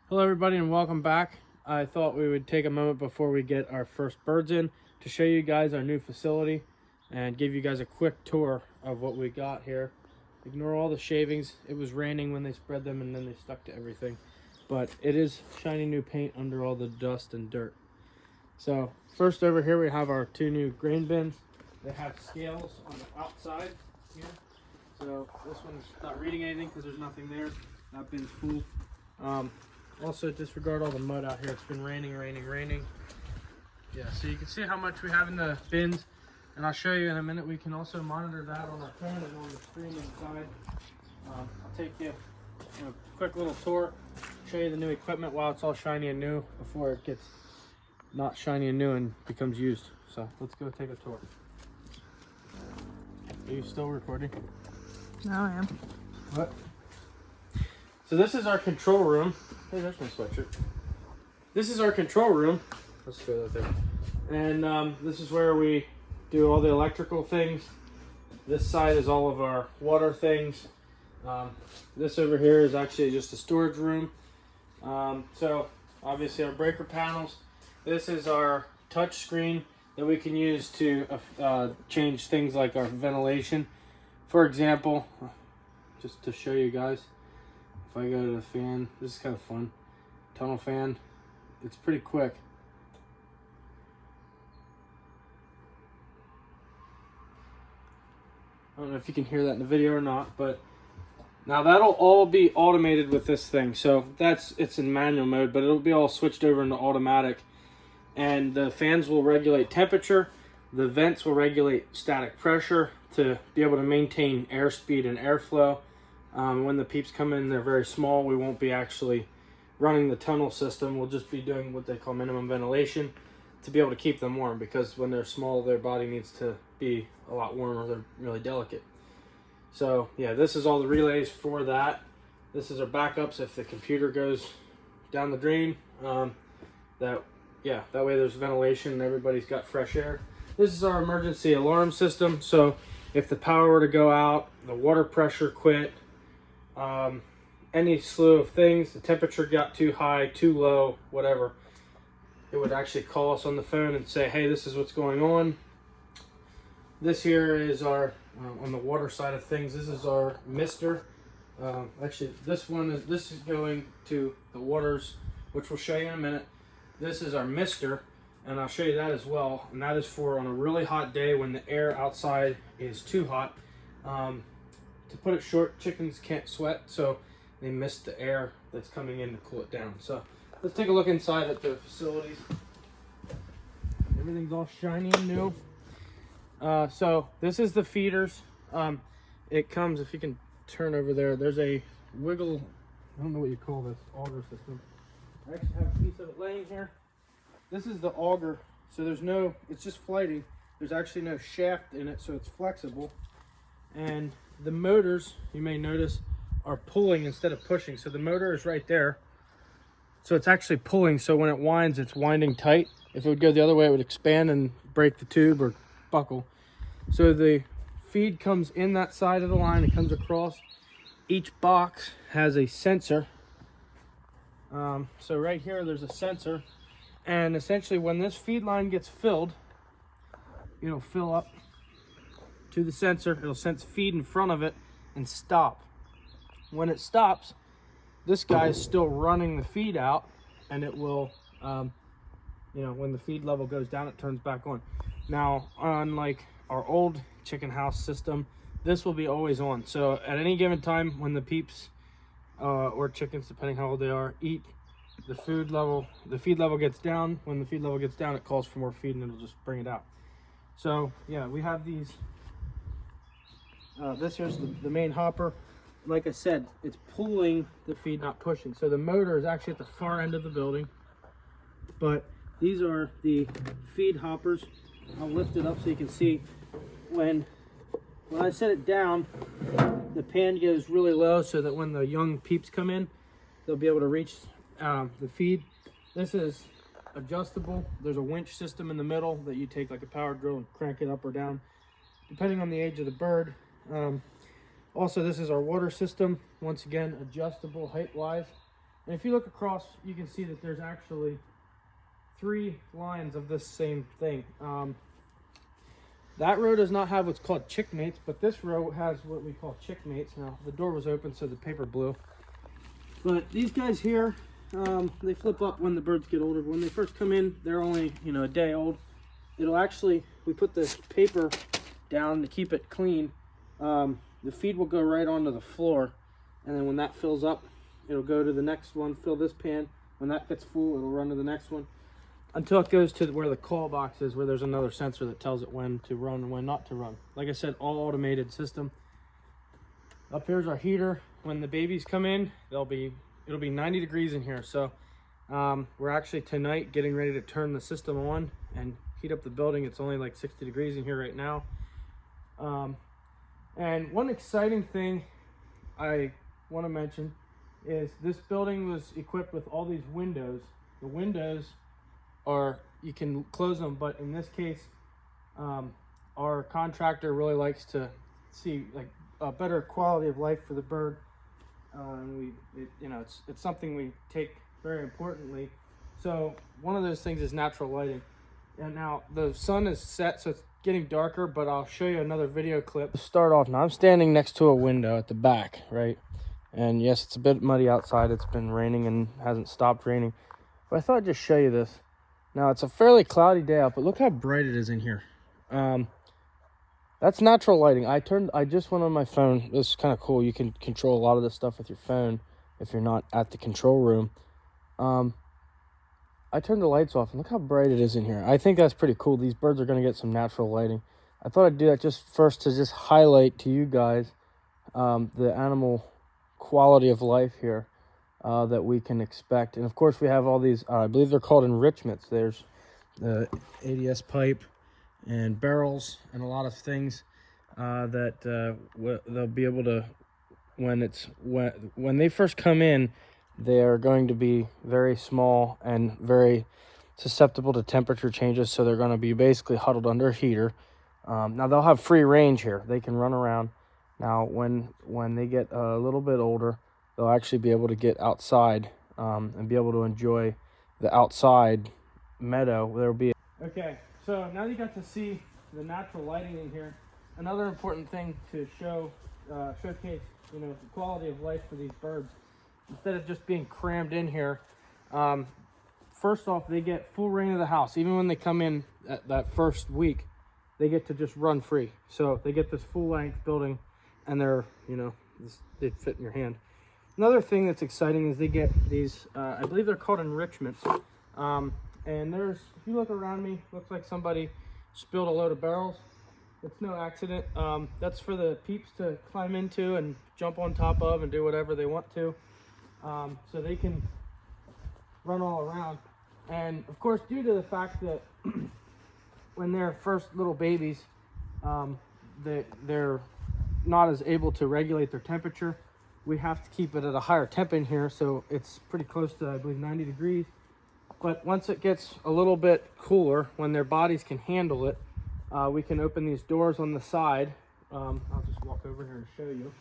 Hello everybody and welcome back. I thought we would take a moment before we get our first birds in to show you guys our new facility and give you guys a quick tour of what we got here. Ignore all the shavings. It was raining when they spread them and then they stuck to everything. But it is shiny new paint under all the dust and dirt. So first over here we have our two new grain bins. They have scales on the outside here. So this one's not reading anything because there's nothing there. That bin's full. Also disregard all the mud out here. It's been raining. Yeah, so you can see how much we have in the bins, and I'll show you in a minute. We can also monitor that on our phone and on the screen inside. I'll take you on a quick little tour, show you the new equipment while it's all shiny and new before it gets not shiny and new and becomes used. So let's go take a tour. Are you still recording? No, I am. What? So this is our control room. Hey, there's my sweatshirt. This is our control room. Let's throw that there. And this is where we do all the electrical things. This side is all of our water things. This over here is actually just a storage room. So obviously our breaker panels. This is our touch screen that we can use to change things like our ventilation. For example, just to show you guys, if I go to the fan, this is kind of fun. Tunnel fan, it's pretty quick. I don't know if you can hear that in the video or not, but now that'll all be automated with this thing. So it's in manual mode, but it'll be all switched over into automatic. And the fans will regulate temperature. The vents will regulate static pressure to be able to maintain airspeed and airflow. When the peeps come in, they're very small. We won't be actually running the tunnel system. We'll just be doing what they call minimum ventilation to be able to keep them warm, because when they're small, their body needs to be a lot warmer. They're really delicate. So yeah, this is all the relays for that. This is our backups if the computer goes down the drain. That way there's ventilation and everybody's got fresh air. This is our emergency alarm system. So if the power were to go out, the water pressure quit, any slew of things, the temperature got too high, too low, whatever, it would actually call us on the phone and say, hey, this is what's going on. This here is our, on the water side of things, this is our mister. Actually, this is going to the waters, which we'll show you in a minute. This is our mister, and I'll show you that as well. And that is for on a really hot day when the air outside is too hot. To put it short, chickens can't sweat, so they mist the air that's coming in to cool it down. So let's take a look inside at the facilities. Everything's all shiny and new. So this is the feeders. It comes, if you can turn over there, there's a wiggle, I don't know what you call this, auger system. I actually have a piece of it laying here. This is the auger, so it's just flighting. There's actually no shaft in it, so it's flexible. And the motors, you may notice, are pulling instead of pushing. So the motor is right there. So it's actually pulling, so when it winds, it's winding tight. If it would go the other way, it would expand and break the tube or buckle. So the feed comes in that side of the line, it comes across. Each box has a sensor. So right here, there's a sensor. And essentially when this feed line gets filled, it'll fill up to the sensor. It'll sense feed in front of it and stop. When it stops, this guy is still running the feed out, and it will, when the feed level goes down, it turns back on. Now, unlike our old chicken house system, this will be always on. So at any given time when the peeps or chickens, depending how old they are, eat, the feed level gets down. When the feed level gets down, it calls for more feed and it'll just bring it out. So yeah, we have these. This here's the main hopper. Like I said, it's pulling the feed, not pushing. So the motor is actually at the far end of the building. But these are the feed hoppers. I'll lift it up so you can see. When I set it down, the pan goes really low so that when the young peeps come in, they'll be able to reach the feed. This is adjustable. There's a winch system in the middle that you take like a power drill and crank it up or down, depending on the age of the bird. Also, this is our water system. Once again, adjustable height-wise. And if you look across, you can see that there's actually 3 lines of this same thing. That row does not have what's called chick mates, but this row has what we call chick mates. Now, the door was open, so the paper blew. But these guys here, they flip up when the birds get older. When they first come in, they're only, a day old. It'll actually, we put the paper down to keep it clean. The feed will go right onto the floor, and then when that fills up, it'll go to the next one, fill this pan. When that gets full, it'll run to the next one until it goes to where the call box is, where there's another sensor that tells it when to run and when not to run. Like I said, all automated system. Up here's our heater. When the babies come in, it'll be 90 degrees in here. So we're actually tonight getting ready to turn the system on and heat up the building. It's only like 60 degrees in here right now. And one exciting thing I want to mention is this building was equipped with all these windows. The windows are, you can close them, but in this case, our contractor really likes to see like a better quality of life for the bird. It's something we take very importantly. So one of those things is natural lighting. And now the sun is set, so it's getting darker, but I'll show you another video clip. To start off, now I'm standing next to a window at the back, right? And yes, it's a bit muddy outside. It's been raining and hasn't stopped raining. But I thought I'd just show you this. Now it's a fairly cloudy day out, but look how bright it is in here. That's natural lighting. I just went on my phone. This is kind of cool. You can control a lot of this stuff with your phone if you're not at the control room. I turned the lights off and look how bright it is in here. I think that's pretty cool. These birds are going to get some natural lighting. I thought I'd do that just first to just highlight to you guys the animal quality of life here that we can expect. And of course we have all these, I believe they're called enrichments. There's the ADS pipe and barrels and a lot of things that they'll be able to, when they first come in, they are going to be very small and very susceptible to temperature changes, so they're going to be basically huddled under a heater. Now they'll have free range here. They can run around. Now when they get a little bit older, they'll actually be able to get outside and be able to enjoy the outside meadow. There'll be okay, so now you got to see the natural lighting in here. Another important thing to showcase, the quality of life for these birds. Instead of just being crammed in here, first off, they get full reign of the house. Even when they come in at that first week, they get to just run free. So they get this full length building, and they're, they fit in your hand. Another thing that's exciting is they get these, I believe they're called enrichments. And there's, if you look around me, looks like somebody spilled a load of barrels. It's no accident. That's for the peeps to climb into and jump on top of and do whatever they want to. So they can run all around. And of course, due to the fact that when they're first little babies, they're not as able to regulate their temperature. We have to keep it at a higher temp in here, so it's pretty close to, I believe, 90 degrees. But once it gets a little bit cooler, when their bodies can handle it, we can open these doors on the side. I'll just walk over here and show you.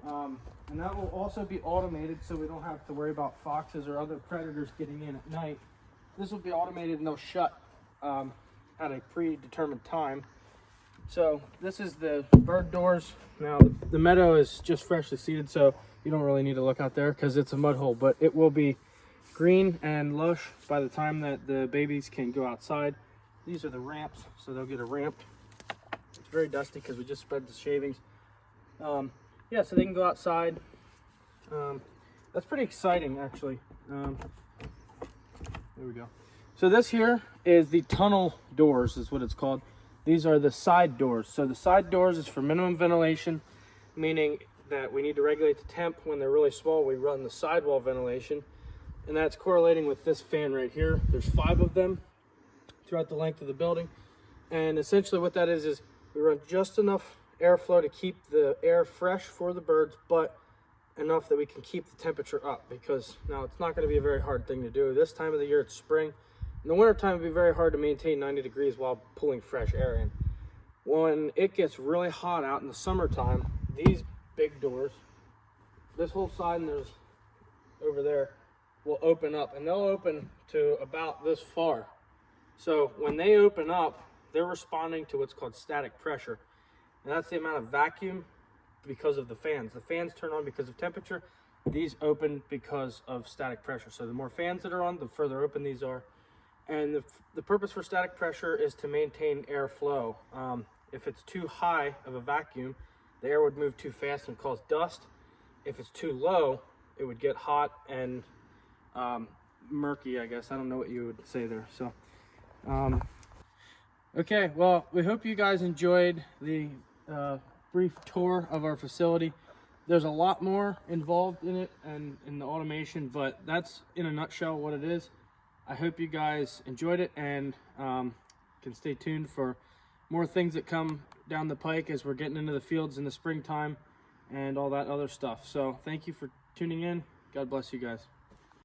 And that will also be automated, so we don't have to worry about foxes or other predators getting in at night. This will be automated and they'll shut at a predetermined time. So this is the bird doors. Now the meadow is just freshly seeded, so you don't really need to look out there because it's a mud hole, but it will be green and lush by the time that the babies can go outside. These are the ramps, so they'll get a ramp. It's very dusty because we just spread the shavings. Yeah, so they can go outside. That's pretty exciting, actually. There we go. So this here is the tunnel doors, is what it's called. These are the side doors. So the side doors is for minimum ventilation, meaning that we need to regulate the temp. When they're really small, we run the sidewall ventilation, and that's correlating with this fan right here. There's 5 of them throughout the length of the building, and essentially what that is we run just enough airflow to keep the air fresh for the birds, but enough that we can keep the temperature up, because now it's not going to be a very hard thing to do. This time of the year, it's spring. In the winter time, it'd be very hard to maintain 90 degrees while pulling fresh air in. When it gets really hot out in the summertime, these big doors, this whole side and there's over there, will open up, and they'll open to about this far. So when they open up, they're responding to what's called static pressure, and that's the amount of vacuum because of the fans. The fans turn on because of temperature. These open because of static pressure. So the more fans that are on, the further open these are. And the purpose for static pressure is to maintain airflow. If it's too high of a vacuum, the air would move too fast and cause dust. If it's too low, it would get hot and murky, I guess. I don't know what you would say there. So, okay, well, we hope you guys enjoyed the brief tour of our facility. There's a lot more involved in it and in the automation, but that's in a nutshell what it is. I hope you guys enjoyed it, and can stay tuned for more things that come down the pike as we're getting into the fields in the springtime and all that other stuff. So thank you for tuning in. God bless you guys.